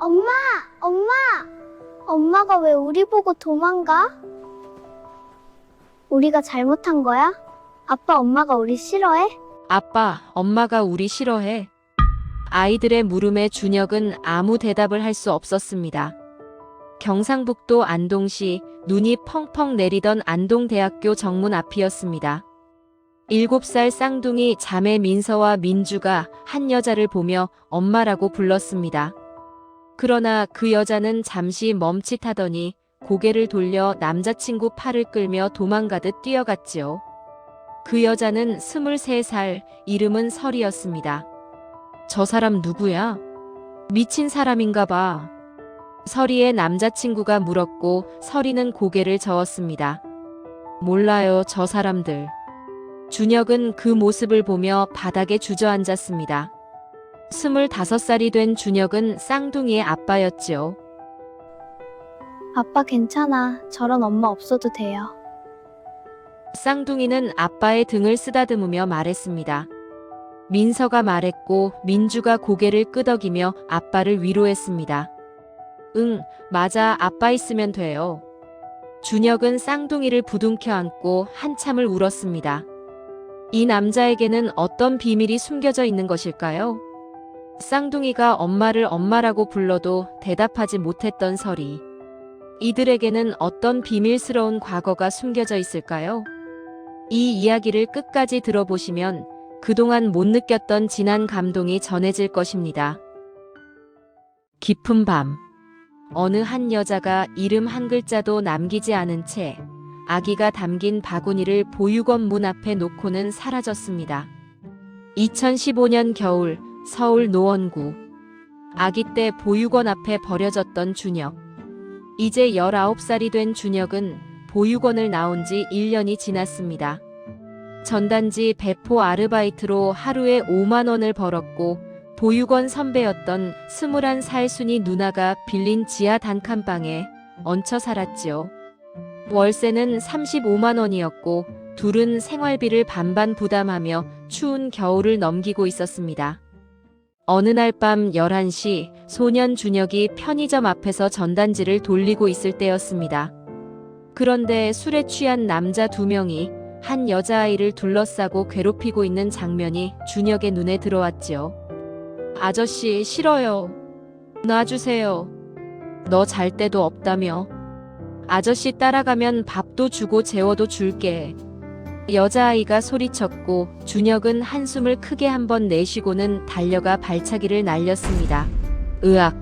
엄마, 엄마, 엄마가 왜 우리 보고 도망가? 우리가 잘못한 거야? 아빠, 엄마가 우리 싫어해? 아빠, 엄마가 우리 싫어해. 아이들의 물음에 준혁은 아무 대답을 할 수 없었습니다. 경상북도 안동시 눈이 펑펑 내리던 안동대학교 정문 앞이었습니다. 7살 쌍둥이 자매 민서와 민주가 한 여자를 보며 엄마라고 불렀습니다. 그러나 그 여자는 잠시 멈칫하더니 고개를 돌려 남자친구 팔을 끌며 도망가듯 뛰어갔지요. 그 여자는 23살, 이름은 설이었습니다. 저 사람 누구야? 미친 사람인가 봐. 설이의 남자친구가 물었고 설이는 고개를 저었습니다. 몰라요, 저 사람들. 준혁은 그 모습을 보며 바닥에 주저앉았습니다. 25살이 된 준혁은 쌍둥이의 아빠였지요. 아빠 괜찮아. 저런 엄마 없어도 돼요. 쌍둥이는 아빠의 등을 쓰다듬으며 말했습니다. 민서가 말했고 민주가 고개를 끄덕이며 아빠를 위로했습니다. 응, 맞아, 아빠 있으면 돼요. 준혁은 쌍둥이를 부둥켜 안고 한참을 울었습니다. 이 남자에게는 어떤 비밀이 숨겨져 있는 것일까요? 쌍둥이가 엄마를 엄마라고 불러도 대답하지 못했던 설이. 이들에게는 어떤 비밀스러운 과거가 숨겨져 있을까요? 이 이야기를 끝까지 들어보시면 그동안 못 느꼈던 진한 감동이 전해질 것입니다. 깊은 밤. 어느 한 여자가 이름 한 글자도 남기지 않은 채 아기가 담긴 바구니를 보육원 문 앞에 놓고는 사라졌습니다. 2015년 겨울 서울 노원구. 아기 때 보육원 앞에 버려졌던 준혁. 이제 19살이 된 준혁은 보육원을 나온 지 1년이 지났습니다. 전단지 배포 아르바이트로 하루에 5만 원을 벌었고 보육원 선배였던 21살 순이 누나가 빌린 지하 단칸방에 얹혀 살았지요. 월세는 35만 원이었고 둘은 생활비를 반반 부담하며 추운 겨울을 넘기고 있었습니다. 어느 날 밤 11시 소년 준혁이 편의점 앞에서 전단지를 돌리고 있을 때였습니다. 그런데 술에 취한 남자 2명이 한 여자아이를 둘러싸고 괴롭히고 있는 장면이 준혁의 눈에 들어왔지요. 아저씨, 싫어요. 놔주세요. 너 잘 데도 없다며. 아저씨 따라가면 밥도 주고 재워도 줄게. 여자아이가 소리쳤고 준혁은 한숨을 크게 한번 내쉬고는 달려가 발차기를 날렸습니다. 으악.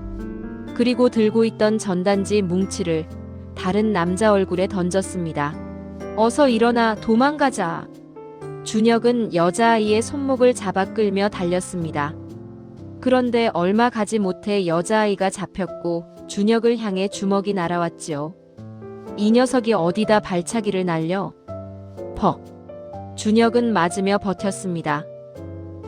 그리고 들고 있던 전단지 뭉치를 다른 남자 얼굴에 던졌습니다. 어서 일어나, 도망가자. 준혁은 여자아이의 손목을 잡아 끌며 달렸습니다. 그런데 얼마 가지 못해 여자아이가 잡혔고 준혁을 향해 주먹이 날아왔지요. 이 녀석이 어디다 발차기를 날려? 퍽. 준혁은 맞으며 버텼습니다.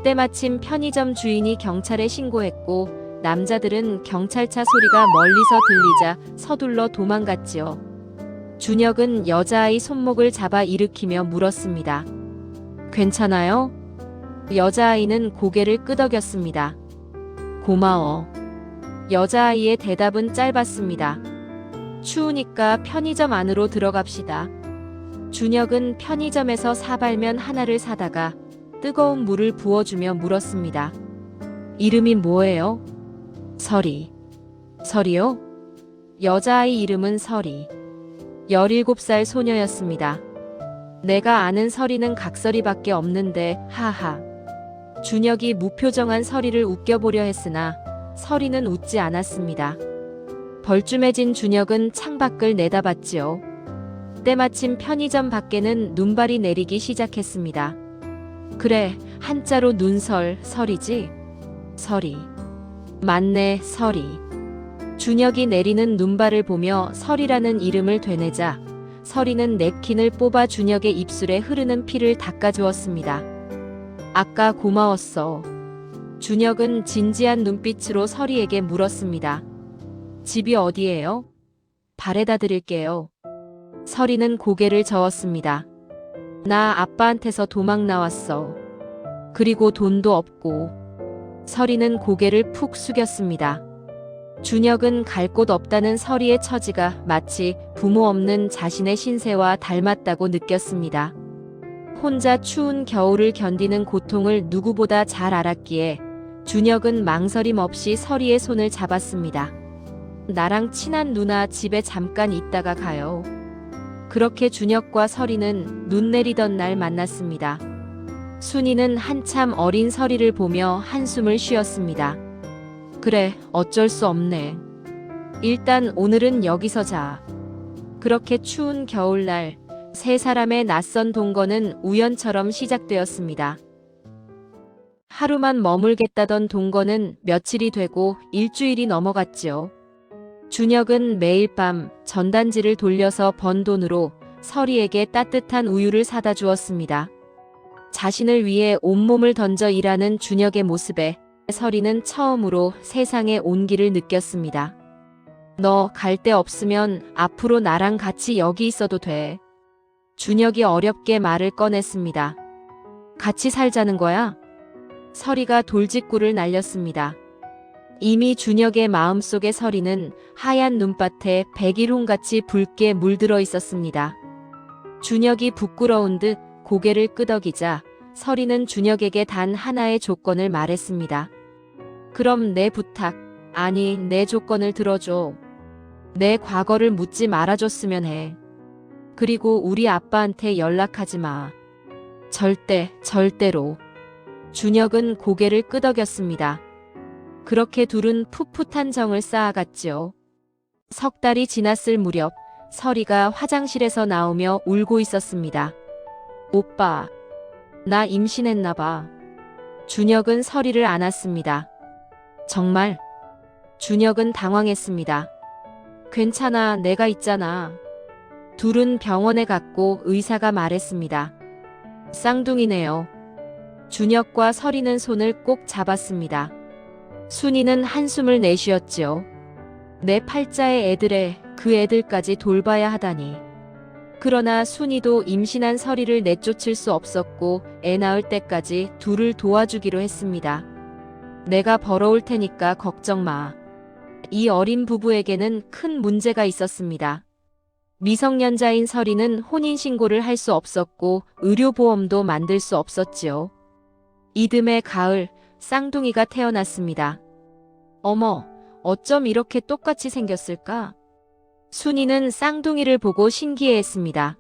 때마침 편의점 주인이 경찰에 신고했고 남자들은 경찰차 소리가 멀리서 들리자 서둘러 도망갔지요. 준혁은 여자아이 손목을 잡아 일으키며 물었습니다. 괜찮아요? 여자아이는 고개를 끄덕였습니다. 고마워. 여자아이의 대답은 짧았습니다. 추우니까 편의점 안으로 들어갑시다. 준혁은 편의점에서 사발면 하나를 사다가 뜨거운 물을 부어주며 물었습니다. 이름이 뭐예요? 설이. 설이요? 여자아이 이름은 설이. 17살 소녀였습니다. 내가 아는 설이는 각설이밖에 없는데, 하하. 준혁이 무표정한 설이를 웃겨보려 했으나 설이는 웃지 않았습니다. 벌쭘해진 준혁은 창밖을 내다봤지요. 때마침 편의점 밖에는 눈발이 내리기 시작했습니다. 그래, 한자로 눈설, 설이지? 설이. 맞네, 설이. 준혁이 내리는 눈발을 보며 설이라는 이름을 되뇌자 설이는 냅킨을 뽑아 준혁의 입술에 흐르는 피를 닦아주었습니다. 아까 고마웠어. 준혁은 진지한 눈빛으로 설이에게 물었습니다. 집이 어디예요? 바래다 드릴게요. 설이는 고개를 저었습니다. 나 아빠한테서 도망 나왔어. 그리고 돈도 없고. 설이는 고개를 푹 숙였습니다. 준혁은 갈 곳 없다는 서리의 처지가 마치 부모 없는 자신의 신세와 닮았다고 느꼈습니다. 혼자 추운 겨울을 견디는 고통을 누구보다 잘 알았기에 준혁은 망설임 없이 서리의 손을 잡았습니다. 나랑 친한 누나 집에 잠깐 있다가 가요. 그렇게 준혁과 서리는 눈 내리던 날 만났습니다. 순이는 한참 어린 서리를 보며 한숨을 쉬었습니다. 그래, 어쩔 수 없네. 일단 오늘은 여기서 자. 그렇게 추운 겨울날, 세 사람의 낯선 동거는 우연처럼 시작되었습니다. 하루만 머물겠다던 동거는 며칠이 되고 일주일이 넘어갔지요. 준혁은 매일 밤 전단지를 돌려서 번 돈으로 서리에게 따뜻한 우유를 사다 주었습니다. 자신을 위해 온몸을 던져 일하는 준혁의 모습에 서리는 처음으로 세상의 온기를 느꼈습니다. 너 갈 데 없으면 앞으로 나랑 같이 여기 있어도 돼. 준혁이 어렵게 말을 꺼냈습니다. 같이 살자는 거야? 서리가 돌직구를 날렸습니다. 이미 준혁의 마음속의 서리는 하얀 눈밭에 백일홍같이 붉게 물들어 있었습니다. 준혁이 부끄러운 듯 고개를 끄덕이자 서리는 준혁에게 단 하나의 조건을 말했습니다. 그럼 내 부탁, 아니 내 조건을 들어줘. 내 과거를 묻지 말아줬으면 해. 그리고 우리 아빠한테 연락하지 마. 절대로. 준혁은 고개를 끄덕였습니다. 그렇게 둘은 풋풋한 정을 쌓아갔지요. 석 달이 지났을 무렵 서리가 화장실에서 나오며 울고 있었습니다. 오빠, 나 임신했나 봐. 준혁은 서리를 안았습니다. 정말? 준혁은 당황했습니다. 괜찮아, 내가 있잖아. 둘은 병원에 갔고 의사가 말했습니다. 쌍둥이네요. 준혁과 서리는 손을 꼭 잡았습니다. 순이는 한숨을 내쉬었지요. 내 팔자의 애들에 그 애들까지 돌봐야 하다니. 그러나 순이도 임신한 서리를 내쫓을 수 없었고 애 낳을 때까지 둘을 도와주기로 했습니다. 내가 벌어올 테니까 걱정 마. 이 어린 부부에게는 큰 문제가 있었습니다. 미성년자인 서리는 혼인신고를 할 수 없었고 의료보험도 만들 수 없었지요. 이듬해 가을, 쌍둥이가 태어났습니다. 어머, 어쩜 이렇게 똑같이 생겼을까? 순이는 쌍둥이를 보고 신기해했습니다.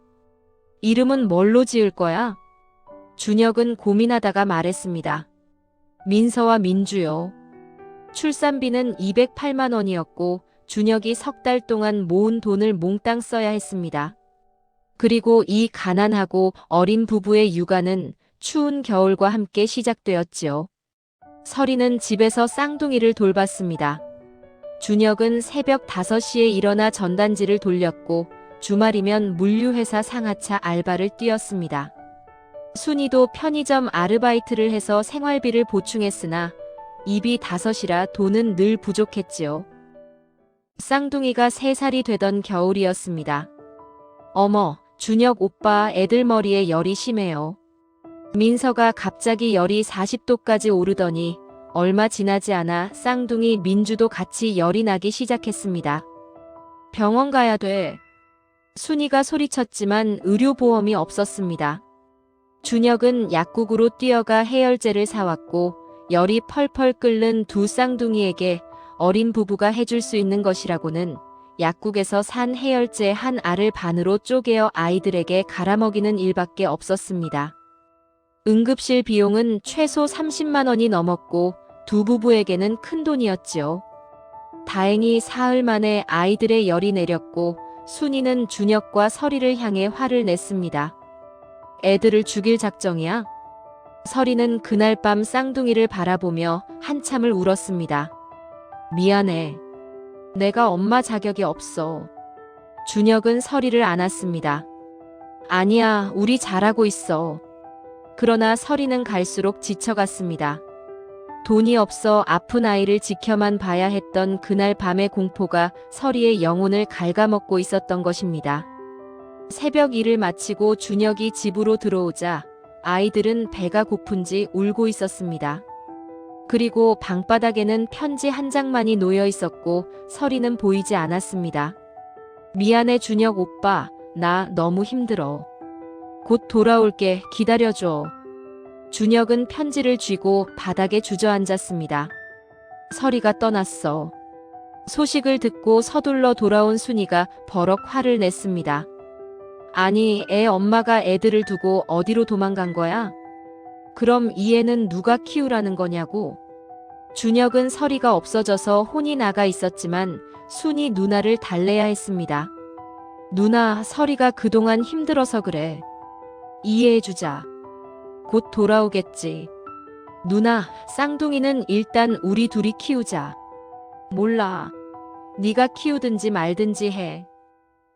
이름은 뭘로 지을 거야? 준혁은 고민하다가 말했습니다. 민서와 민주요. 출산비는 208만 원이었고 준혁이 석 달 동안 모은 돈을 몽땅 써야 했습니다. 그리고 이 가난하고 어린 부부의 육아는 추운 겨울과 함께 시작되었지요. 서리는 집에서 쌍둥이를 돌봤습니다. 준혁은 새벽 5시에 일어나 전단지를 돌렸고 주말이면 물류회사 상하차 알바를 뛰었습니다. 순이도 편의점 아르바이트를 해서 생활비를 보충했으나 입이 5이라 돈은 늘 부족했지요. 쌍둥이가 3살이 되던 겨울이었습니다. 어머, 준혁 오빠 애들 머리에 열이 심해요. 민서가 갑자기 열이 40도까지 오르더니 얼마 지나지 않아 쌍둥이 민주도 같이 열이 나기 시작했습니다. 병원 가야 돼. 순이가 소리쳤지만 의료보험이 없었습니다. 준혁은 약국으로 뛰어가 해열제를 사왔고 열이 펄펄 끓는 두 쌍둥이에게 어린 부부가 해줄 수 있는 것이라고는 약국에서 산 해열제 한 알을 반으로 쪼개어 아이들에게 갈아먹이는 일밖에 없었습니다. 응급실 비용은 최소 30만 원이 넘었고 두 부부에게는 큰 돈이었지요. 다행히 사흘 만에 아이들의 열이 내렸고 순이는 준혁과 서리를 향해 화를 냈습니다. 애들을 죽일 작정이야? 서리는 그날 밤 쌍둥이를 바라보며 한참을 울었습니다. 미안해. 내가 엄마 자격이 없어. 준혁은 서리를 안았습니다. 아니야, 우리 잘하고 있어. 그러나 서리는 갈수록 지쳐갔습니다. 돈이 없어 아픈 아이를 지켜만 봐야 했던 그날 밤의 공포가 서리의 영혼을 갉아먹고 있었던 것입니다. 새벽 일을 마치고 준혁이 집으로 들어오자 아이들은 배가 고픈지 울고 있었습니다. 그리고 방바닥에는 편지 한 장만이 놓여 있었고 서리는 보이지 않았습니다. 미안해 준혁 오빠, 나 너무 힘들어. 곧 돌아올게, 기다려줘. 준혁은 편지를 쥐고 바닥에 주저앉았습니다. 서리가 떠났어. 소식을 듣고 서둘러 돌아온 순이가 버럭 화를 냈습니다. 아니, 애 엄마가 애들을 두고 어디로 도망간 거야? 그럼 이 애는 누가 키우라는 거냐고. 준혁은 서리가 없어져서 혼이 나가 있었지만 순이 누나를 달래야 했습니다. 누나, 서리가 그동안 힘들어서 그래. 이해해주자. 곧 돌아오겠지. 누나, 쌍둥이는 일단 우리 둘이 키우자. 몰라. 네가 키우든지 말든지 해.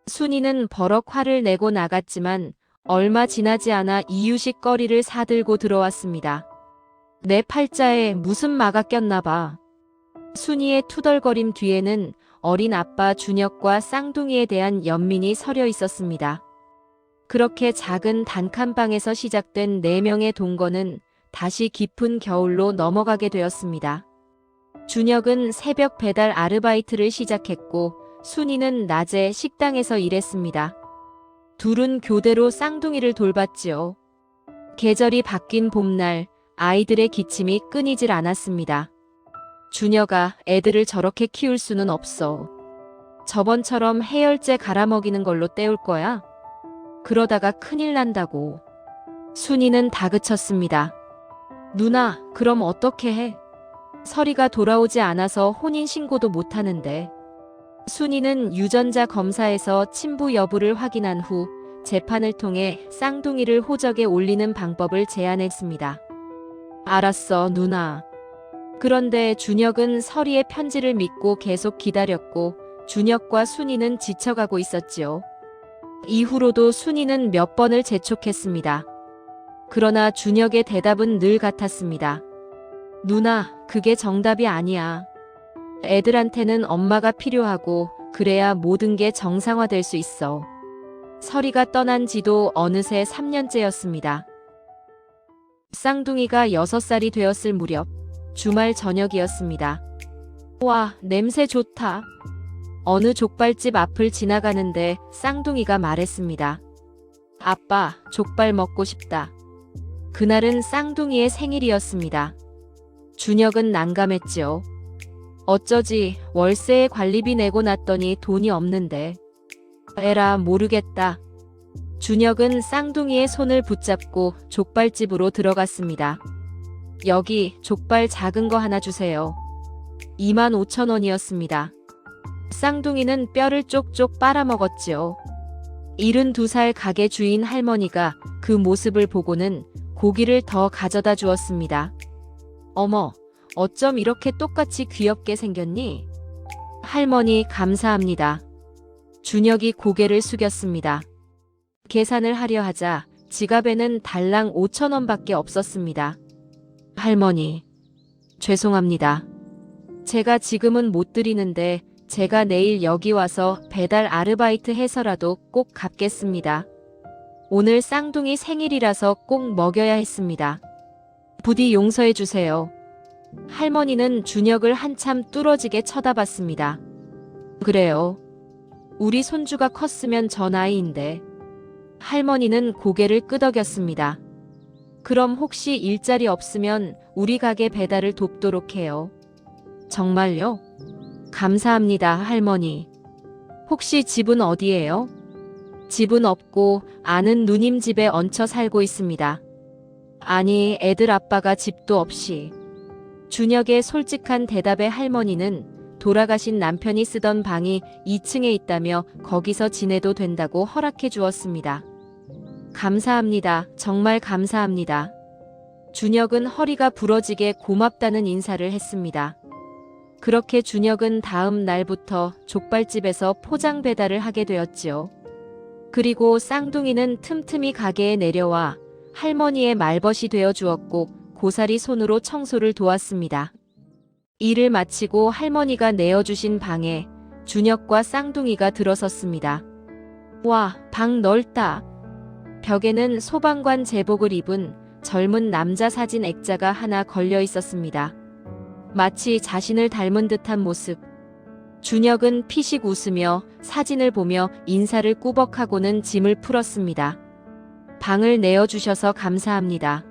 순이는 버럭 화를 내고 나갔지만 얼마 지나지 않아 이유식거리를 사들고 들어왔습니다. 내 팔자에 무슨 마가 꼈나 봐. 순이의 투덜거림 뒤에는 어린 아빠 준혁과 쌍둥이에 대한 연민이 서려 있었습니다. 그렇게 작은 단칸방에서 시작된 4명의 동거는 다시 깊은 겨울로 넘어가게 되었습니다. 준혁은 새벽 배달 아르바이트를 시작했고 순이는 낮에 식당에서 일했습니다. 둘은 교대로 쌍둥이를 돌봤지요. 계절이 바뀐 봄날, 아이들의 기침이 끊이질 않았습니다. 준혁아, 애들을 저렇게 키울 수는 없어. 저번처럼 해열제 갈아먹이는 걸로 때울 거야? 그러다가 큰일 난다고. 순이는 다그쳤습니다. 누나, 그럼 어떻게 해? 서리가 돌아오지 않아서 혼인신고도 못하는데. 순이는 유전자 검사에서 친부 여부를 확인한 후 재판을 통해 쌍둥이를 호적에 올리는 방법을 제안했습니다. 알았어, 누나. 그런데 준혁은 서리의 편지를 믿고 계속 기다렸고 준혁과 순이는 지쳐가고 있었지요. 이후로도 순이는 몇 번을 재촉했습니다. 그러나 준혁의 대답은 늘 같았습니다. 누나, 그게 정답이 아니야. 애들한테는 엄마가 필요하고 그래야 모든 게 정상화될 수 있어. 서리가 떠난 지도 어느새 3년째였습니다. 쌍둥이가 6살이 되었을 무렵 주말 저녁이었습니다. 와, 냄새 좋다. 어느 족발집 앞을 지나가는데 쌍둥이가 말했습니다. 아빠, 족발 먹고 싶다. 그날은 쌍둥이의 생일이었습니다. 준혁은 난감했지요. 어쩌지, 월세에 관리비 내고 났더니 돈이 없는데. 에라, 모르겠다. 준혁은 쌍둥이의 손을 붙잡고 족발집으로 들어갔습니다. 여기 족발 작은 거 하나 주세요. 25,000원이었습니다. 쌍둥이는 뼈를 쪽쪽 빨아먹었지요. 72살 가게 주인 할머니가 그 모습을 보고는 고기를 더 가져다 주었습니다. 어머, 어쩜 이렇게 똑같이 귀엽게 생겼니? 할머니, 감사합니다. 준혁이 고개를 숙였습니다. 계산을 하려 하자 지갑에는 달랑 5,000원밖에 없었습니다. 할머니, 죄송합니다. 제가 지금은 못 드리는데 제가 내일 여기 와서 배달 아르바이트 해서라도 꼭 갚겠습니다. 오늘 쌍둥이 생일이라서 꼭 먹여야 했습니다. 부디 용서해 주세요. 할머니는 준혁을 한참 뚫어지게 쳐다봤습니다. 그래요. 우리 손주가 컸으면 저 나이인데. 할머니는 고개를 끄덕였습니다. 그럼 혹시 일자리 없으면 우리 가게 배달을 돕도록 해요. 정말요? 감사합니다, 할머니. 혹시 집은 어디예요? 집은 없고 아는 누님 집에 얹혀 살고 있습니다. 아니, 애들 아빠가 집도 없이. 준혁의 솔직한 대답에 할머니는 돌아가신 남편이 쓰던 방이 2층에 있다며 거기서 지내도 된다고 허락해 주었습니다. 감사합니다. 정말 감사합니다. 준혁은 허리가 부러지게 고맙다는 인사를 했습니다. 그렇게 준혁은 다음 날부터 족발집에서 포장 배달을 하게 되었지요. 그리고 쌍둥이는 틈틈이 가게에 내려와 할머니의 말벗이 되어 주었고 고사리 손으로 청소를 도왔습니다. 일을 마치고 할머니가 내어주신 방에 준혁과 쌍둥이가 들어섰습니다. 와, 방 넓다. 벽에는 소방관 제복을 입은 젊은 남자 사진 액자가 하나 걸려 있었습니다. 마치 자신을 닮은 듯한 모습. 준혁은 피식 웃으며 사진을 보며 인사를 꾸벅하고는 짐을 풀었습니다. 방을 내어주셔서 감사합니다.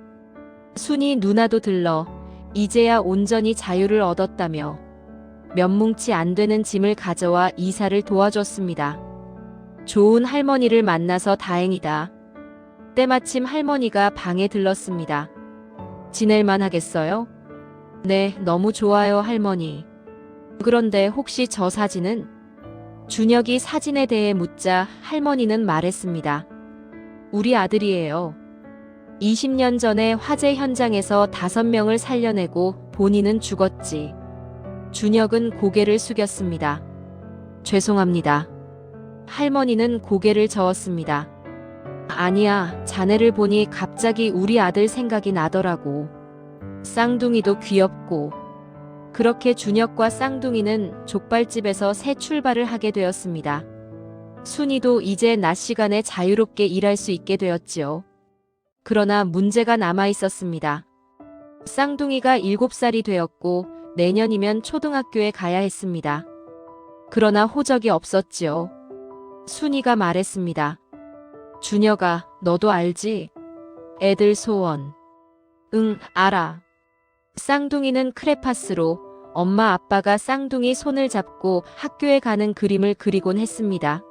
순이 누나도 들러 이제야 온전히 자유를 얻었다며 몇 뭉치 안 되는 짐을 가져와 이사를 도와줬습니다. 좋은 할머니를 만나서 다행이다. 때마침 할머니가 방에 들렀습니다. 지낼만 하겠어요? 네, 너무 좋아요, 할머니. 그런데 혹시 저 사진은? 준혁이 사진에 대해 묻자 할머니는 말했습니다. 우리 아들이에요. 20년 전에 화재 현장에서 5명을 살려내고 본인은 죽었지. 준혁은 고개를 숙였습니다. 죄송합니다. 할머니는 고개를 저었습니다. 아니야, 자네를 보니 갑자기 우리 아들 생각이 나더라고. 쌍둥이도 귀엽고. 그렇게 준혁과 쌍둥이는 족발집에서 새 출발을 하게 되었습니다. 순이도 이제 낮 시간에 자유롭게 일할 수 있게 되었지요. 그러나 문제가 남아 있었습니다. 쌍둥이가 7살이 되었고 내년이면 초등학교에 가야 했습니다. 그러나 호적이 없었지요. 순이가 말했습니다. 준혁아, 너도 알지? 애들 소원. 응, 알아. 쌍둥이는 크레파스로 엄마 아빠가 쌍둥이 손을 잡고 학교에 가는 그림을 그리곤 했습니다.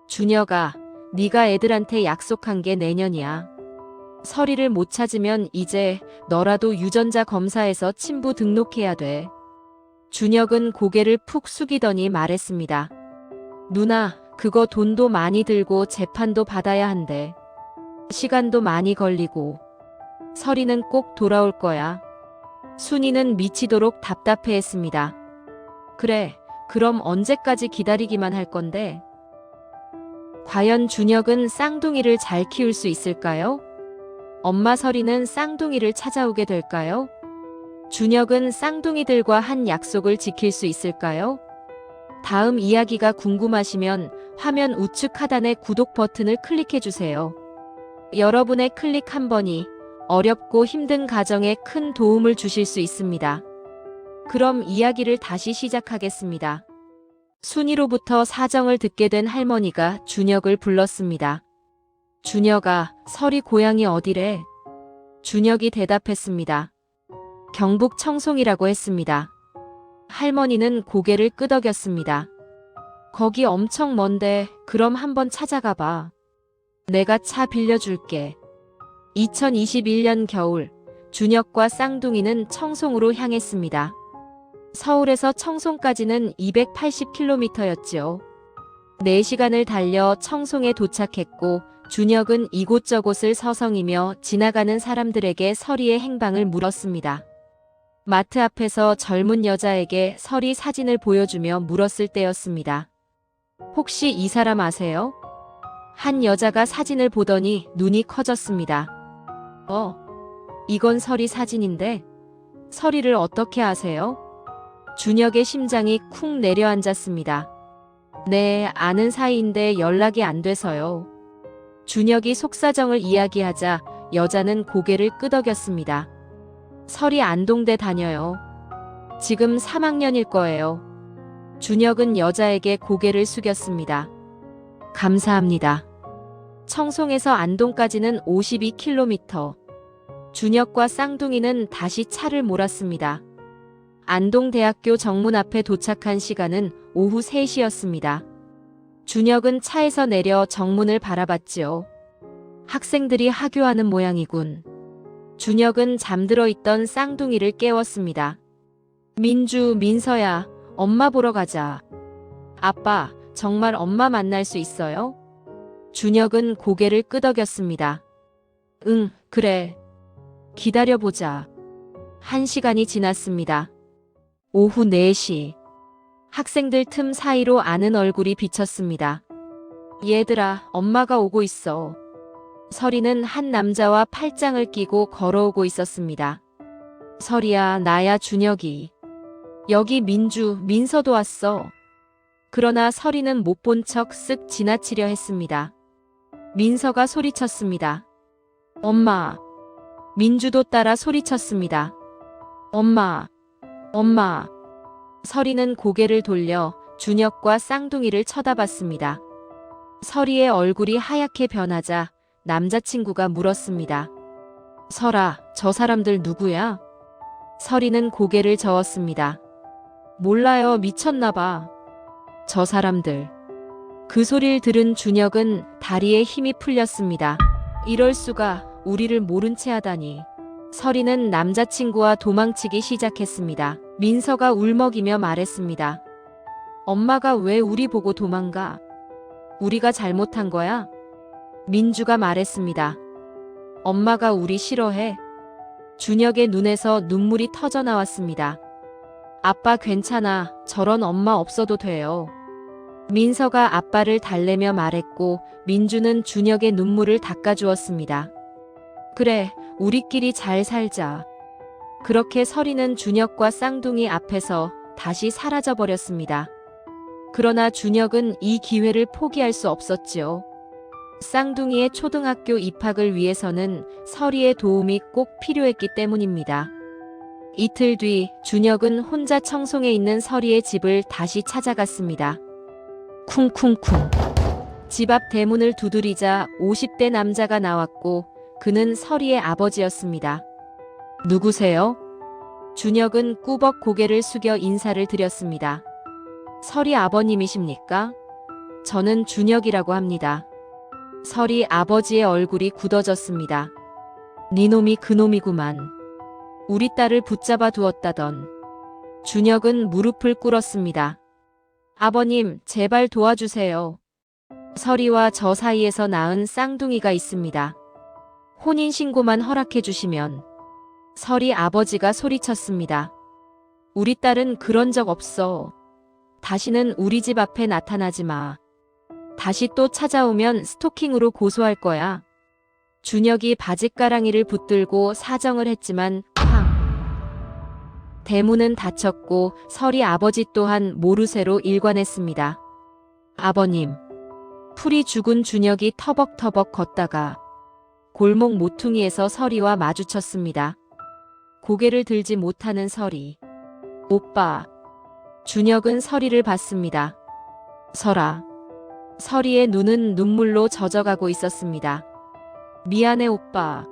준혁아, 네가 애들한테 약속한 게 내년이야. 서리를 못 찾으면 이제 너라도 유전자 검사에서 친부 등록해야 돼. 준혁은 고개를 푹 숙이더니 말했습니다. 누나, 그거 돈도 많이 들고 재판도 받아야 한대. 시간도 많이 걸리고. 서리는 꼭 돌아올 거야. 순이는 미치도록 답답해했습니다. 그래, 그럼 언제까지 기다리기만 할 건데? 과연 준혁은 쌍둥이를 잘 키울 수 있을까요? 엄마 서리는 쌍둥이를 찾아오게 될까요? 준혁은 쌍둥이들과 한 약속을 지킬 수 있을까요? 다음 이야기가 궁금하시면 화면 우측 하단의 구독 버튼을 클릭해주세요. 여러분의 클릭 한 번이 어렵고 힘든 가정에 큰 도움을 주실 수 있습니다. 그럼 이야기를 다시 시작하겠습니다. 순이로부터 사정을 듣게 된 할머니가 준혁을 불렀습니다. 준혁아, 설이 고향이 어디래? 준혁이 대답했습니다. 경북 청송이라고 했습니다. 할머니는 고개를 끄덕였습니다. 거기 엄청 먼데 그럼 한번 찾아가 봐. 내가 차 빌려줄게. 2021년 겨울, 준혁과 쌍둥이는 청송으로 향했습니다. 서울에서 청송까지는 280km였지요. 4시간을 달려 청송에 도착했고 준혁은 이곳저곳을 서성이며 지나가는 사람들에게 서리의 행방을 물었습니다. 마트 앞에서 젊은 여자에게 서리 사진을 보여주며 물었을 때였습니다. 혹시 이 사람 아세요? 한 여자가 사진을 보더니 눈이 커졌습니다. 이건 서리 사진인데? 서리를 어떻게 아세요? 준혁의 심장이 쿵 내려앉았습니다. 네, 아는 사이인데 연락이 안 돼서요. 준혁이 속사정을 이야기하자 여자는 고개를 끄덕였습니다. 설이 안동대 다녀요. 지금 3학년일 거예요. 준혁은 여자에게 고개를 숙였습니다. 감사합니다. 청송에서 안동까지는 52km. 준혁과 쌍둥이는 다시 차를 몰았습니다. 안동대학교 정문 앞에 도착한 시간은 오후 3시였습니다. 준혁은 차에서 내려 정문을 바라봤지요. 학생들이 하교하는 모양이군. 준혁은 잠들어 있던 쌍둥이를 깨웠습니다. 민주, 민서야, 엄마 보러 가자. 아빠, 정말 엄마 만날 수 있어요? 준혁은 고개를 끄덕였습니다. 응, 그래. 기다려보자. 1시간이 지났습니다. 오후 4시. 학생들 틈 사이로 아는 얼굴이 비쳤습니다. 얘들아, 엄마가 오고 있어. 설이는 한 남자와 팔짱을 끼고 걸어오고 있었습니다. 설이야, 나야, 준혁이. 여기 민주, 민서도 왔어. 그러나 설이는 못 본 척 쓱 지나치려 했습니다. 민서가 소리쳤습니다. 엄마. 민주도 따라 소리쳤습니다. 엄마. 엄마. 서리는 고개를 돌려 준혁과 쌍둥이를 쳐다봤습니다. 서리의 얼굴이 하얗게 변하자 남자친구가 물었습니다. 설아, 저 사람들 누구야? 서리는 고개를 저었습니다. 몰라요, 미쳤나봐. 저 사람들. 그 소리를 들은 준혁은 다리에 힘이 풀렸습니다. 이럴 수가, 우리를 모른 채 하다니. 서리는 남자친구와 도망치기 시작했습니다. 민서가 울먹이며 말했습니다. 엄마가 왜 우리 보고 도망가? 우리가 잘못한 거야? 민주가 말했습니다. 엄마가 우리 싫어해. 준혁의 눈에서 눈물이 터져 나왔습니다. 아빠 괜찮아. 저런 엄마 없어도 돼요. 민서가 아빠를 달래며 말했고 민주는 준혁의 눈물을 닦아주었습니다. 그래, 우리끼리 잘 살자. 그렇게 서리는 준혁과 쌍둥이 앞에서 다시 사라져버렸습니다. 그러나 준혁은 이 기회를 포기할 수 없었지요. 쌍둥이의 초등학교 입학을 위해서는 서리의 도움이 꼭 필요했기 때문입니다. 이틀 뒤 준혁은 혼자 청송에 있는 서리의 집을 다시 찾아갔습니다. 쿵쿵쿵. 집 앞 대문을 두드리자 50대 남자가 나왔고 그는 서리의 아버지였습니다. 누구세요? 준혁은 꾸벅 고개를 숙여 인사를 드렸습니다. 서리 아버님이십니까? 저는 준혁이라고 합니다. 서리 아버지의 얼굴이 굳어졌습니다. 니놈이 그놈이구만. 우리 딸을 붙잡아 두었다던. 준혁은 무릎을 꿇었습니다. 아버님, 제발 도와주세요. 서리와 저 사이에서 낳은 쌍둥이가 있습니다. 혼인신고만 허락해 주시면. 서리 아버지가 소리쳤습니다. 우리 딸은 그런 적 없어. 다시는 우리 집 앞에 나타나지 마. 다시 또 찾아오면 스토킹으로 고소할 거야. 준혁이 바짓가랑이를 붙들고 사정을 했지만 쾅! 대문은 닫혔고 서리 아버지 또한 모르쇠로 일관했습니다. 아버님. 풀이 죽은 준혁이 터벅터벅 걷다가 골목 모퉁이에서 서리와 마주쳤습니다. 고개를 들지 못하는 서리. 오빠. 준혁은 서리를 봤습니다. 설아. 서리의 눈은 눈물로 젖어가고 있었습니다. 미안해 오빠.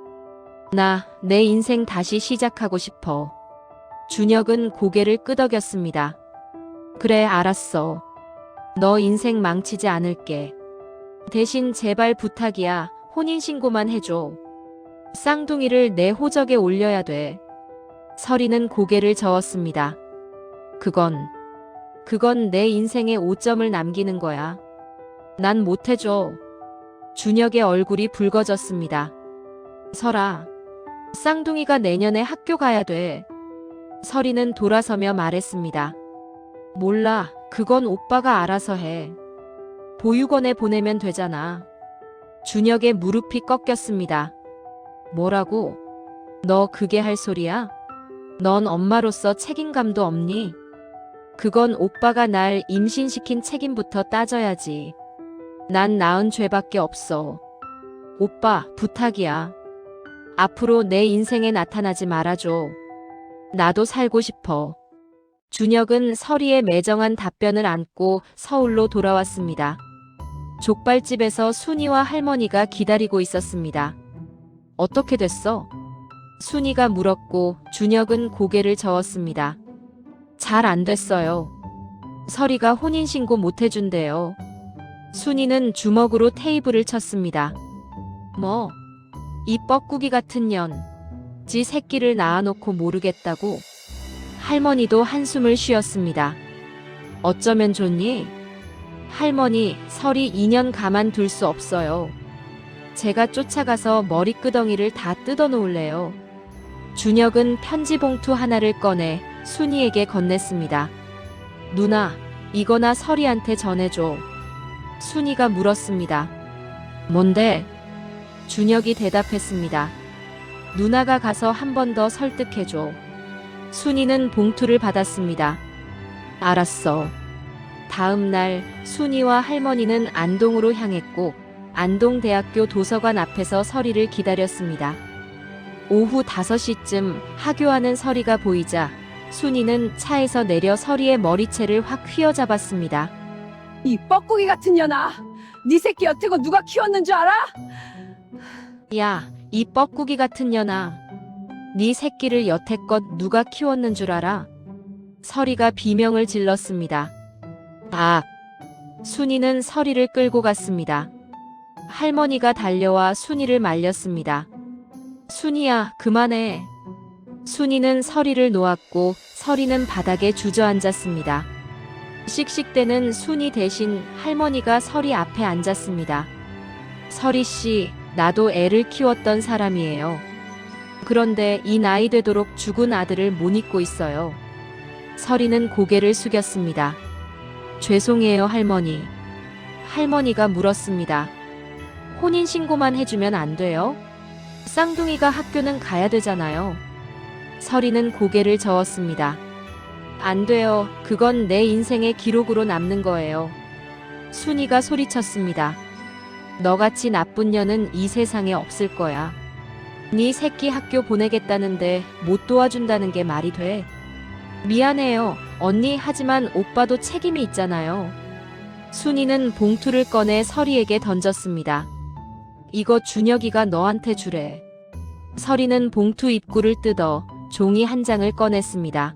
나 내 인생 다시 시작하고 싶어. 준혁은 고개를 끄덕였습니다. 그래 알았어. 너 인생 망치지 않을게. 대신 제발 부탁이야. 혼인신고만 해줘. 쌍둥이를 내 호적에 올려야 돼. 서리는 고개를 저었습니다. 그건 내 인생에 5점을 남기는 거야. 난 못해줘. 준혁의 얼굴이 붉어졌습니다. 설아. 쌍둥이가 내년에 학교 가야 돼. 서리는 돌아서며 말했습니다. 몰라. 그건 오빠가 알아서 해. 보육원에 보내면 되잖아. 준혁의 무릎이 꺾였습니다. 뭐라고? 너 그게 할 소리야? 넌 엄마로서 책임감도 없니? 그건 오빠가 날 임신시킨 책임부터 따져야지. 난 낳은 죄밖에 없어. 오빠, 부탁이야. 앞으로 내 인생에 나타나지 말아줘. 나도 살고 싶어. 준혁은 서리의 매정한 답변을 안고 서울로 돌아왔습니다. 족발집에서 순이와 할머니가 기다리고 있었습니다. 어떻게 됐어? 순이가 물었고 준혁은 고개를 저었습니다. 잘 안 됐어요. 서리가 혼인신고 못 해준대요. 순이는 주먹으로 테이블을 쳤습니다. 뭐? 이 뻐꾸기 같은 년. 지 새끼를 낳아놓고 모르겠다고? 할머니도 한숨을 쉬었습니다. 어쩌면 좋니? 할머니, 설이 2년 가만둘 수 없어요. 제가 쫓아가서 머리끄덩이를 다 뜯어놓을래요. 준혁은 편지 봉투 하나를 꺼내 순이에게 건넸습니다. 누나, 이거나 설이한테 전해줘. 순이가 물었습니다. 뭔데? 준혁이 대답했습니다. 누나가 가서 한 번 더 설득해줘. 순이는 봉투를 받았습니다. 알았어. 다음 날 순이와 할머니는 안동으로 향했고 안동대학교 도서관 앞에서 서리를 기다렸습니다. 오후 5시쯤 하교하는 서리가 보이자 순이는 차에서 내려 서리의 머리채를 확 휘어잡았습니다. 이 뻐꾸기 같은 년아! 네 새끼 여태껏 누가 키웠는 줄 알아? 야, 이 뻐꾸기 같은 년아. 네 새끼를 여태껏 누가 키웠는 줄 알아? 서리가 비명을 질렀습니다. 아! 순이는 서리를 끌고 갔습니다. 할머니가 달려와 순이를 말렸습니다. 순이야, 그만해. 순이는 서리를 놓았고 서리는 바닥에 주저앉았습니다. 씩씩대는 순이 대신 할머니가 서리 앞에 앉았습니다. 서리 씨, 나도 애를 키웠던 사람이에요. 그런데 이 나이 되도록 죽은 아들을 못 잊고 있어요. 서리는 고개를 숙였습니다. 죄송해요, 할머니. 할머니가 물었습니다. 혼인신고만 해주면 안 돼요? 쌍둥이가 학교는 가야 되잖아요. 서리는 고개를 저었습니다. 안 돼요. 그건 내 인생의 기록으로 남는 거예요. 순이가 소리쳤습니다. 너같이 나쁜 년은 이 세상에 없을 거야. 네 새끼 학교 보내겠다는데 못 도와준다는 게 말이 돼? 미안해요, 언니. 하지만 오빠도 책임이 있잖아요. 순이는 봉투를 꺼내 서리에게 던졌습니다. 이거 준혁이가 너한테 주래. 서리는 봉투 입구를 뜯어 종이 한 장을 꺼냈습니다.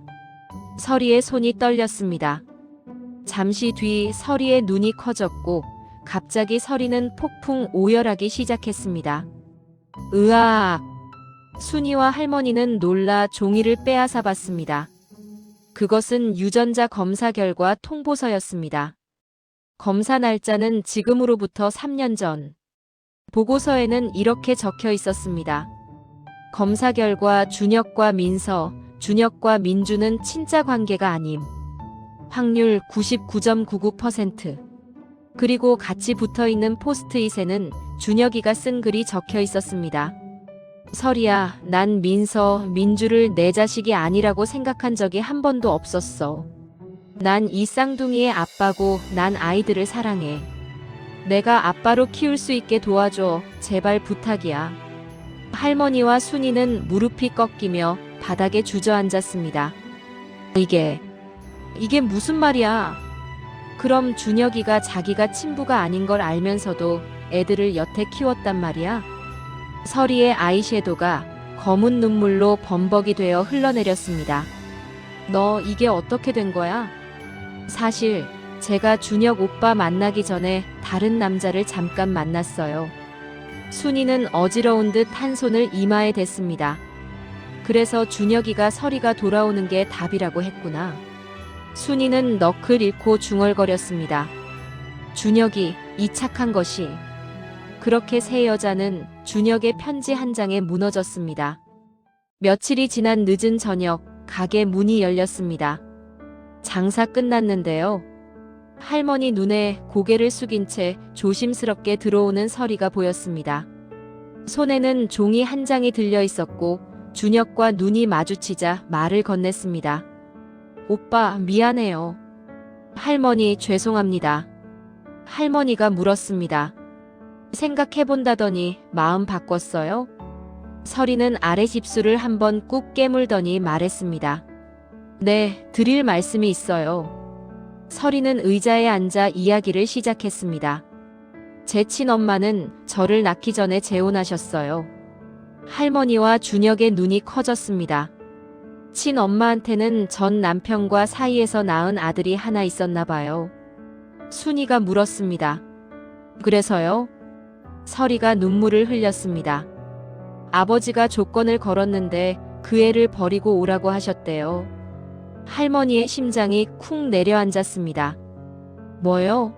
서리의 손이 떨렸습니다. 잠시 뒤 서리의 눈이 커졌고 갑자기 서리는 폭풍 오열하기 시작했습니다. 으악! 순이와 할머니는 놀라 종이를 빼앗아 봤습니다. 그것은 유전자 검사 결과 통보서였습니다. 검사 날짜는 지금으로부터 3년 전. 보고서에는 이렇게 적혀 있었습니다. 검사 결과 준혁과 민서, 준혁과 민주는 친자 관계가 아님. 확률 99.99%. 그리고 같이 붙어있는 포스트잇에는 준혁이가 쓴 글이 적혀 있었습니다. 서리야, 난 민서, 민주를 내 자식이 아니라고 생각한 적이 한 번도 없었어. 난 이 쌍둥이의 아빠고 난 아이들을 사랑해. 내가 아빠로 키울 수 있게 도와줘. 제발 부탁이야. 할머니와 순이는 무릎이 꺾이며 바닥에 주저앉았습니다. 이게 무슨 말이야? 그럼 준혁이가 자기가 친부가 아닌 걸 알면서도 애들을 여태 키웠단 말이야? 서리의 아이섀도가 검은 눈물로 범벅이 되어 흘러내렸습니다. 너 이게 어떻게 된 거야? 사실 제가 준혁 오빠 만나기 전에 다른 남자를 잠깐 만났어요. 순이는 어지러운 듯 한 손을 이마에 댔습니다. 그래서 준혁이가 서리가 돌아오는 게 답이라고 했구나. 순이는 넋을 잃고 중얼거렸습니다. 준혁이, 이 착한 것이. 그렇게 세 여자는 준혁의 편지 한 장에 무너졌습니다. 며칠이 지난 늦은 저녁, 가게 문이 열렸습니다. 장사 끝났는데요. 할머니 눈에 고개를 숙인 채 조심스럽게 들어오는 서리가 보였습니다. 손에는 종이 한 장이 들려 있었고 준혁과 눈이 마주치자 말을 건넸습니다. 오빠, 미안해요. 할머니, 죄송합니다. 할머니가 물었습니다. 생각해본다더니 마음 바꿨어요? 서리는 아래 입술을 한번 꾹 깨물더니 말했습니다. 네, 드릴 말씀이 있어요. 서리는 의자에 앉아 이야기를 시작했습니다. 제 친엄마는 저를 낳기 전에 재혼하셨어요. 할머니와 준혁의 눈이 커졌습니다. 친엄마한테는 전 남편과 사이에서 낳은 아들이 하나 있었나 봐요. 순이가 물었습니다. 그래서요? 서리가 눈물을 흘렸습니다. 아버지가 조건을 걸었는데 그 애를 버리고 오라고 하셨대요. 할머니의 심장이 쿵 내려앉았습니다. 뭐요?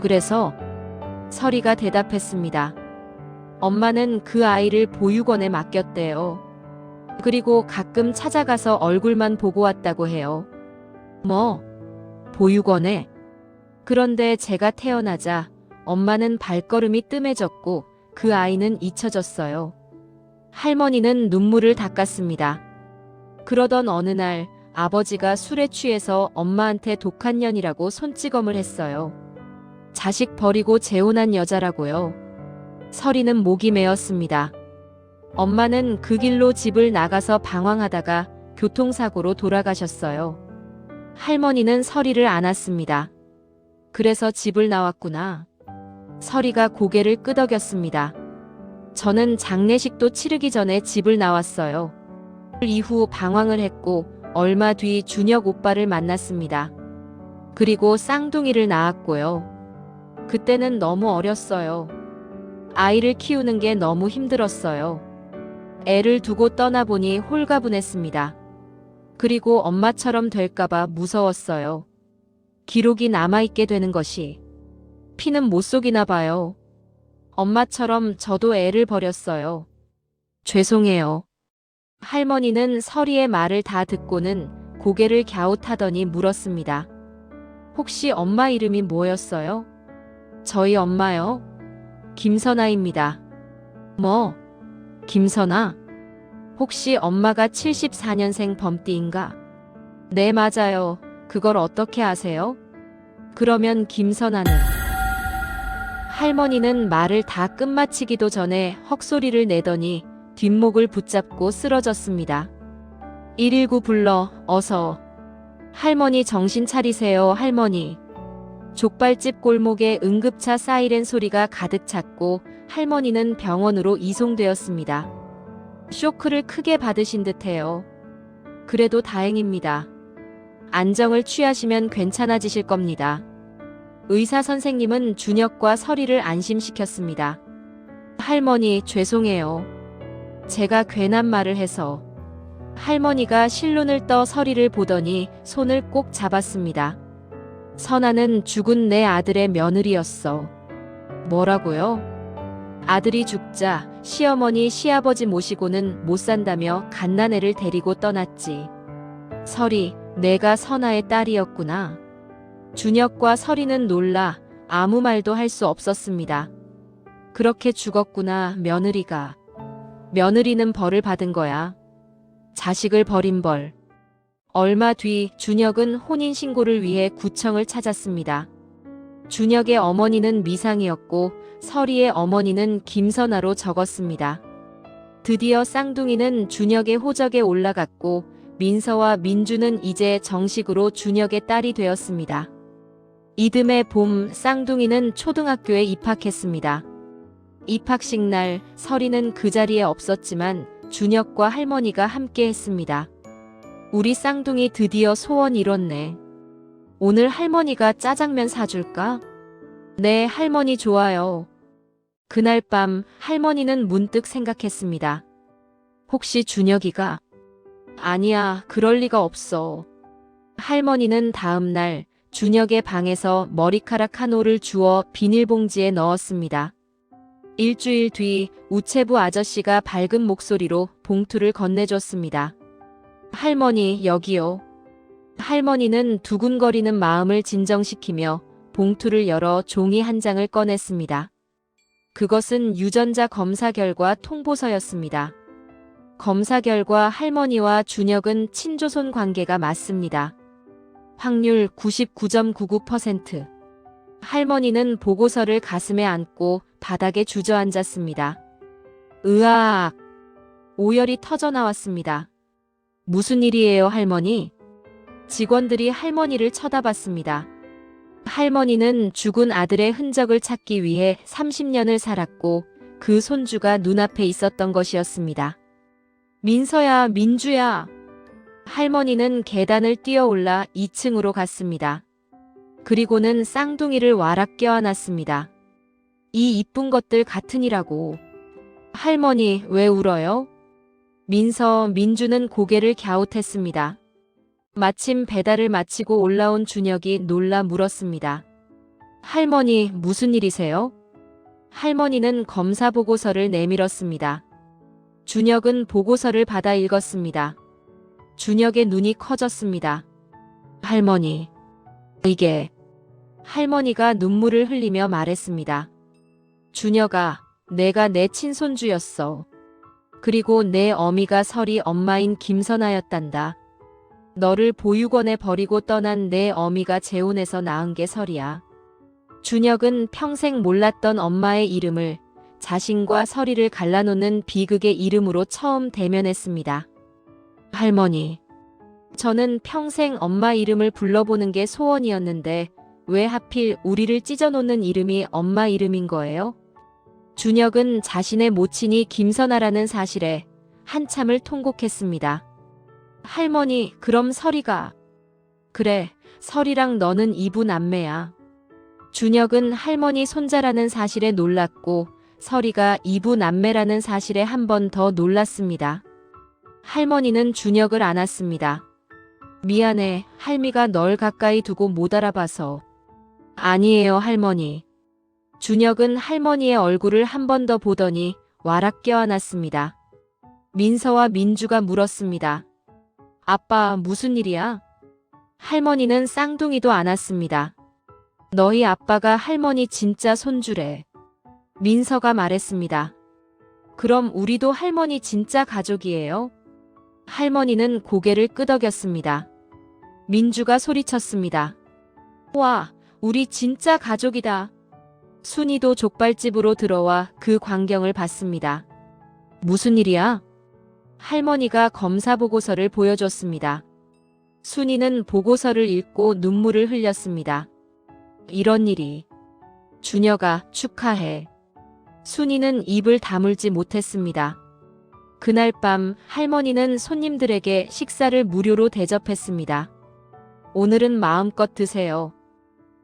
그래서 서리가 대답했습니다. 엄마는 그 아이를 보육원에 맡겼대요. 그리고 가끔 찾아가서 얼굴만 보고 왔다고 해요. 뭐? 보육원에? 그런데 제가 태어나자 엄마는 발걸음이 뜸해졌고 그 아이는 잊혀졌어요. 할머니는 눈물을 닦았습니다. 그러던 어느 날 아버지가 술에 취해서 엄마한테 독한 년이라고 손찌검을 했어요. 자식 버리고 재혼한 여자라고요. 서리는 목이 메었습니다. 엄마는 그 길로 집을 나가서 방황하다가 교통사고로 돌아가셨어요. 할머니는 서리를 안았습니다. 그래서 집을 나왔구나. 서리가 고개를 끄덕였습니다. 저는 장례식도 치르기 전에 집을 나왔어요. 이후 방황을 했고 얼마 뒤 준혁 오빠를 만났습니다. 그리고 쌍둥이를 낳았고요. 그때는 너무 어렸어요. 아이를 키우는 게 너무 힘들었어요. 애를 두고 떠나보니 홀가분했습니다. 그리고 엄마처럼 될까봐 무서웠어요. 기록이 남아있게 되는 것이 피는 못 속이나 봐요. 엄마처럼 저도 애를 버렸어요. 죄송해요. 할머니는 서리의 말을 다 듣고는 고개를 갸웃하더니 물었습니다. 혹시 엄마 이름이 뭐였어요? 저희 엄마요? 김선아입니다. 뭐? 김선아? 혹시 엄마가 74년생 범띠인가? 네, 맞아요. 그걸 어떻게 아세요? 그러면 김선아는? 할머니는 말을 다 끝마치기도 전에 헉소리를 내더니 뒷목을 붙잡고 쓰러졌습니다. 119 불러, 어서. 할머니 정신 차리세요, 할머니. 족발집 골목에 응급차 사이렌 소리가 가득 찼고 할머니는 병원으로 이송되었습니다. 쇼크를 크게 받으신 듯해요. 그래도 다행입니다. 안정을 취하시면 괜찮아지실 겁니다. 의사 선생님은 준혁과 서리를 안심시켰습니다. 할머니, 죄송해요. 제가 괜한 말을 해서. 할머니가 실눈을 떠 서리를 보더니 손을 꼭 잡았습니다. 선아는 죽은 내 아들의 며느리였어. 뭐라고요? 아들이 죽자 시어머니 시아버지 모시고는 못 산다며 갓난애를 데리고 떠났지. 서리, 내가 선아의 딸이었구나. 준혁과 서리는 놀라 아무 말도 할 수 없었습니다. 그렇게 죽었구나, 며느리가. 며느리는 벌을 받은 거야. 자식을 버린 벌. 얼마 뒤 준혁은 혼인신고를 위해 구청을 찾았습니다. 준혁의 어머니는 미상이었고 서리의 어머니는 김선아로 적었습니다. 드디어 쌍둥이는 준혁의 호적에 올라갔고 민서와 민주는 이제 정식으로 준혁의 딸이 되었습니다. 이듬해 봄 쌍둥이는 초등학교에 입학했습니다. 입학식 날 서리는 그 자리에 없었지만 준혁과 할머니가 함께 했습니다. 우리 쌍둥이 드디어 소원 이뤘네. 오늘 할머니가 짜장면 사줄까? 네, 할머니 좋아요. 그날 밤 할머니는 문득 생각했습니다. 혹시 준혁이가? 아니야, 그럴 리가 없어. 할머니는 다음 날 준혁의 방에서 머리카락 한 올을 주워 비닐봉지에 넣었습니다. 일주일 뒤 우체부 아저씨가 밝은 목소리로 봉투를 건네줬습니다. 할머니, 여기요. 할머니는 두근거리는 마음을 진정시키며 봉투를 열어 종이 한 장을 꺼냈습니다. 그것은 유전자 검사 결과 통보서였습니다. 검사 결과 할머니와 준혁은 친조손 관계가 맞습니다. 확률 99.99%. 할머니는 보고서를 가슴에 안고 바닥에 주저앉았습니다. 으악! 오열이 터져 나왔습니다. 무슨 일이에요, 할머니? 직원들이 할머니를 쳐다봤습니다. 할머니는 죽은 아들의 흔적을 찾기 위해 30년을 살았고 그 손주가 눈앞에 있었던 것이었습니다. 민서야, 민주야. 할머니는 계단을 뛰어올라 2층으로 갔습니다. 그리고는 쌍둥이를 와락 껴안았습니다. 이 이쁜 것들 같으니라고. 할머니, 왜 울어요? 민서, 민주는 고개를 갸웃했습니다. 마침 배달을 마치고 올라온 준혁이 놀라 물었습니다. 할머니, 무슨 일이세요? 할머니는 검사 보고서를 내밀었습니다. 준혁은 보고서를 받아 읽었습니다. 준혁의 눈이 커졌습니다. 할머니, 이게... 할머니가 눈물을 흘리며 말했습니다. 준혁아, 내가 내 친손주였어. 그리고 내 어미가 설이 엄마인 김선아였단다. 너를 보육원에 버리고 떠난 내 어미가 재혼해서 낳은 게 설이야. 준혁은 평생 몰랐던 엄마의 이름을 자신과 설이를 갈라놓는 비극의 이름으로 처음 대면했습니다. 할머니, 저는 평생 엄마 이름을 불러보는 게 소원이었는데 왜 하필 우리를 찢어놓는 이름이 엄마 이름인 거예요? 준혁은 자신의 모친이 김선아라는 사실에 한참을 통곡했습니다. 할머니, 그럼 설이가. 그래, 설이랑 너는 이부 남매야. 준혁은 할머니 손자라는 사실에 놀랐고 설이가 이부 남매라는 사실에 한 번 더 놀랐습니다. 할머니는 준혁을 안았습니다. 미안해, 할미가 널 가까이 두고 못 알아봐서. 아니에요, 할머니. 준혁은 할머니의 얼굴을 한 번 더 보더니 와락 껴안았습니다. 민서와 민주가 물었습니다. 아빠, 무슨 일이야? 할머니는 쌍둥이도 안았습니다. 너희 아빠가 할머니 진짜 손주래. 민서가 말했습니다. 그럼 우리도 할머니 진짜 가족이에요? 할머니는 고개를 끄덕였습니다. 민주가 소리쳤습니다. 와, 우리 진짜 가족이다. 순이도 족발집으로 들어와 그 광경을 봤습니다. 무슨 일이야? 할머니가 검사 보고서를 보여줬습니다. 순이는 보고서를 읽고 눈물을 흘렸습니다. 이런 일이. 준혁아, 축하해. 순이는 입을 다물지 못했습니다. 그날 밤 할머니는 손님들에게 식사를 무료로 대접했습니다. 오늘은 마음껏 드세요.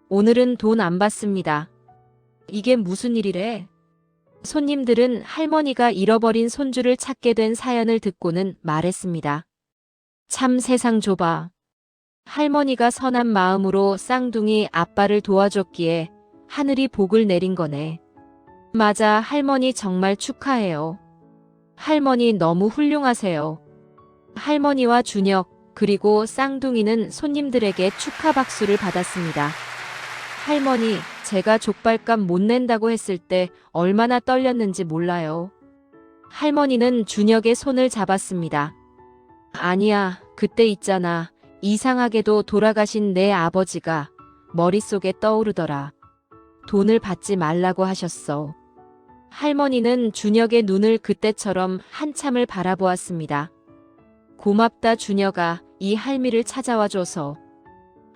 오늘은 돈 안 받습니다. 이게 무슨 일이래? 손님들은 할머니가 잃어버린 손주를 찾게 된 사연을 듣고는 말했습니다. 참 세상 좁아. 할머니가 선한 마음으로 쌍둥이 아빠를 도와줬기에 하늘이 복을 내린 거네. 맞아, 할머니 정말 축하해요. 할머니 너무 훌륭하세요. 할머니와 준혁 그리고 쌍둥이는 손님들에게 축하 박수를 받았습니다. 할머니, 제가 족발값 못 낸다고 했을 때 얼마나 떨렸는지 몰라요. 할머니는 준혁의 손을 잡았습니다. 아니야, 그때 있잖아. 이상하게도 돌아가신 내 아버지가 머릿속에 떠오르더라. 돈을 받지 말라고 하셨어. 할머니는 준혁의 눈을 그때처럼 한참을 바라보았습니다. 고맙다, 준혁아. 이 할미를 찾아와줘서.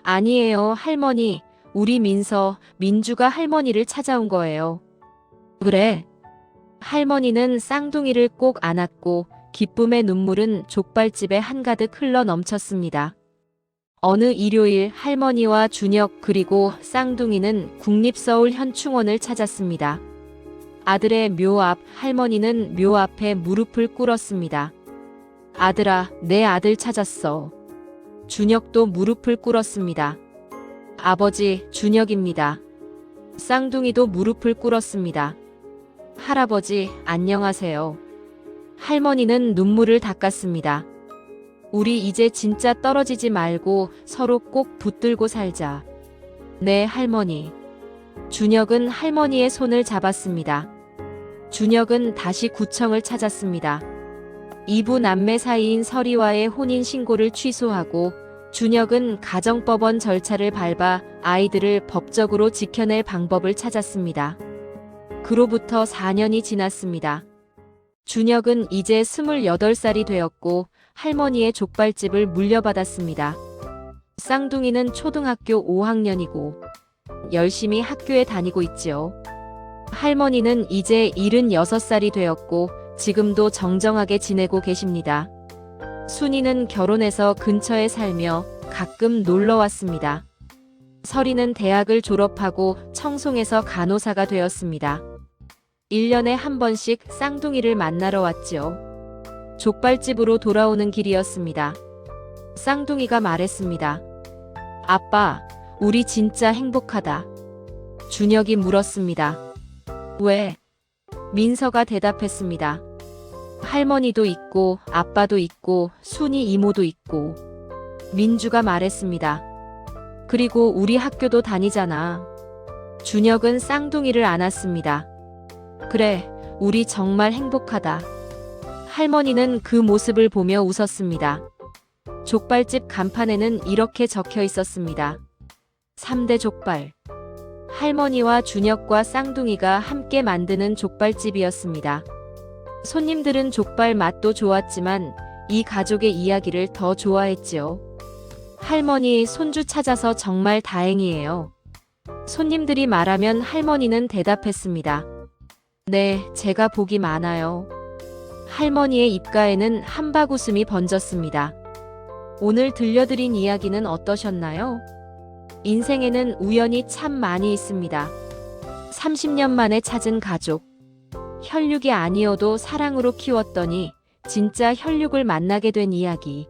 아니에요, 할머니. 우리 민주가 할머니를 찾아온 거예요. 그래. 할머니는 쌍둥이를 꼭 안았고 기쁨의 눈물은 족발집에 한가득 흘러 넘쳤습니다. 어느 일요일 할머니와 준혁 그리고 쌍둥이는 국립서울현충원을 찾았습니다. 아들의 묘 앞, 할머니는 묘 앞에 무릎을 꿇었습니다. 아들아, 내 아들 찾았어. 준혁도 무릎을 꿇었습니다. 아버지, 준혁입니다. 쌍둥이도 무릎을 꿇었습니다. 할아버지, 안녕하세요. 할머니는 눈물을 닦았습니다. 우리 이제 진짜 떨어지지 말고 서로 꼭 붙들고 살자. 네, 할머니. 준혁은 할머니의 손을 잡았습니다. 준혁은 다시 구청을 찾았습니다. 이부 남매 사이인 설이와의 혼인신고를 취소하고 준혁은 가정법원 절차를 밟아 아이들을 법적으로 지켜낼 방법을 찾았습니다. 그로부터 4년이 지났습니다. 준혁은 이제 28살이 되었고 할머니의 족발집을 물려받았습니다. 쌍둥이는 초등학교 5학년이고 열심히 학교에 다니고 있지요. 할머니는 이제 76살이 되었고 지금도 정정하게 지내고 계십니다. 순이는 결혼해서 근처에 살며 가끔 놀러 왔습니다. 설이는 대학을 졸업하고 청송에서 간호사가 되었습니다. 1년에 한 번씩 쌍둥이를 만나러 왔지요. 족발집으로 돌아오는 길이었습니다. 쌍둥이가 말했습니다. 아빠, 우리 진짜 행복하다. 준혁이 물었습니다. 왜? 민서가 대답했습니다. 할머니도 있고 아빠도 있고 순이 이모도 있고. 민주가 말했습니다. 그리고 우리 학교도 다니잖아. 준혁은 쌍둥이를 안았습니다. 그래, 우리 정말 행복하다. 할머니는 그 모습을 보며 웃었습니다. 족발집 간판에는 이렇게 적혀 있었습니다. 3대 족발. 할머니와 준혁과 쌍둥이가 함께 만드는 족발집이었습니다. 손님들은 족발 맛도 좋았지만 이 가족의 이야기를 더 좋아했지요. 할머니, 손주 찾아서 정말 다행이에요. 손님들이 말하면 할머니는 대답했습니다. 네, 제가 복이 많아요. 할머니의 입가에는 한박 웃음이 번졌습니다. 오늘 들려드린 이야기는 어떠셨나요? 인생에는 우연이 참 많이 있습니다. 30년 만에 찾은 가족. 혈육이 아니어도 사랑으로 키웠더니 진짜 혈육을 만나게 된 이야기.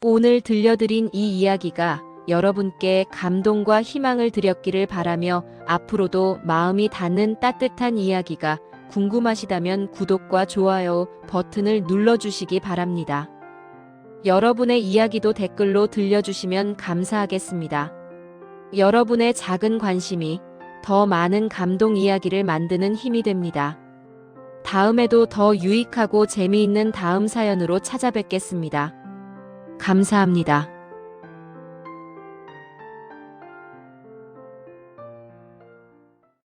오늘 들려드린 이 이야기가 여러분께 감동과 희망을 드렸기를 바라며 앞으로도 마음이 닿는 따뜻한 이야기가 궁금하시다면 구독과 좋아요 버튼을 눌러주시기 바랍니다. 여러분의 이야기도 댓글로 들려주시면 감사하겠습니다. 여러분의 작은 관심이 더 많은 감동 이야기를 만드는 힘이 됩니다. 다음에도 더 유익하고 재미있는 다음 사연으로 찾아뵙겠습니다. 감사합니다.